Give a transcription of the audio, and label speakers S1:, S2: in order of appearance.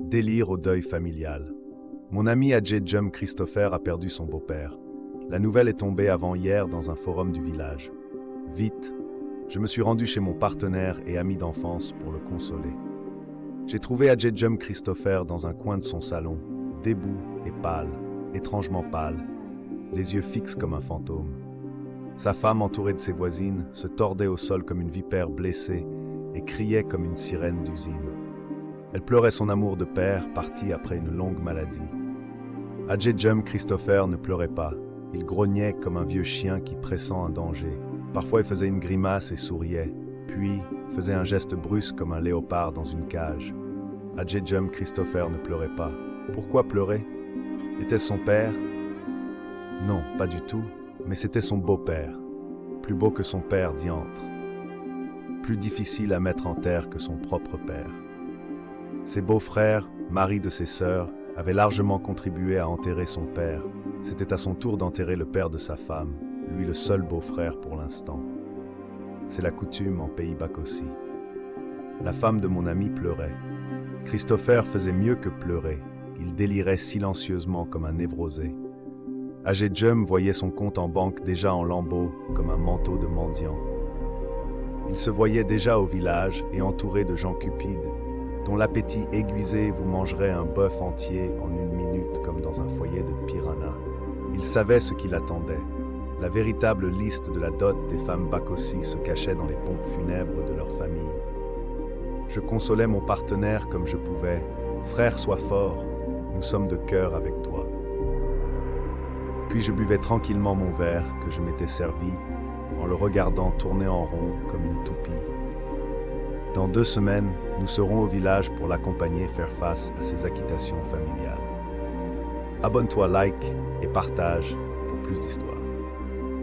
S1: Délire au deuil familial. Mon ami Adjedjum Christopher a perdu son beau-père. La nouvelle est tombée avant-hier dans un forum du village. Vite, je me suis rendu chez mon partenaire et ami d'enfance pour le consoler. J'ai trouvé Adjedjum Christopher dans un coin de son salon, debout et pâle, étrangement pâle, les yeux fixes comme un fantôme. Sa femme, entourée de ses voisines, se tordait au sol comme une vipère blessée et criait comme une sirène d'usine. Elle pleurait son amour de père, parti après une longue maladie. Adjedjum Christopher ne pleurait pas. Il grognait comme un vieux chien qui pressent un danger. Parfois, il faisait une grimace et souriait, puis faisait un geste brusque comme un léopard dans une cage. Adjedjum Christopher ne pleurait pas. Pourquoi pleurer? Était-ce son père? Non, pas du tout, mais c'était son beau-père. Plus beau que son père, diantre. Plus difficile à mettre en terre que son propre père. Ses beaux-frères, maris de ses sœurs, avaient largement contribué à enterrer son père. C'était à son tour d'enterrer le père de sa femme, lui le seul beau-frère pour l'instant. C'est la coutume en pays Bakossi. La femme de mon ami pleurait. Christopher faisait mieux que pleurer. Il délirait silencieusement comme un névrosé. Adjedjum voyait son compte en banque déjà en lambeaux, comme un manteau de mendiant. Il se voyait déjà au village et entouré de gens cupides, dont l'appétit aiguisé vous mangerait un bœuf entier en une minute comme dans un foyer de piranha. Il savait ce qui l'attendait. La véritable liste de la dot des femmes Bakossi se cachait dans les pompes funèbres de leur famille. Je consolais mon partenaire comme je pouvais. « Frère, sois fort, nous sommes de cœur avec toi. » Puis je buvais tranquillement mon verre que je m'étais servi, en le regardant tourner en rond comme une toupie. Dans 2 semaines, nous serons au village pour l'accompagner faire face à ses acquittations familiales. Abonne-toi, like et partage pour plus d'histoires.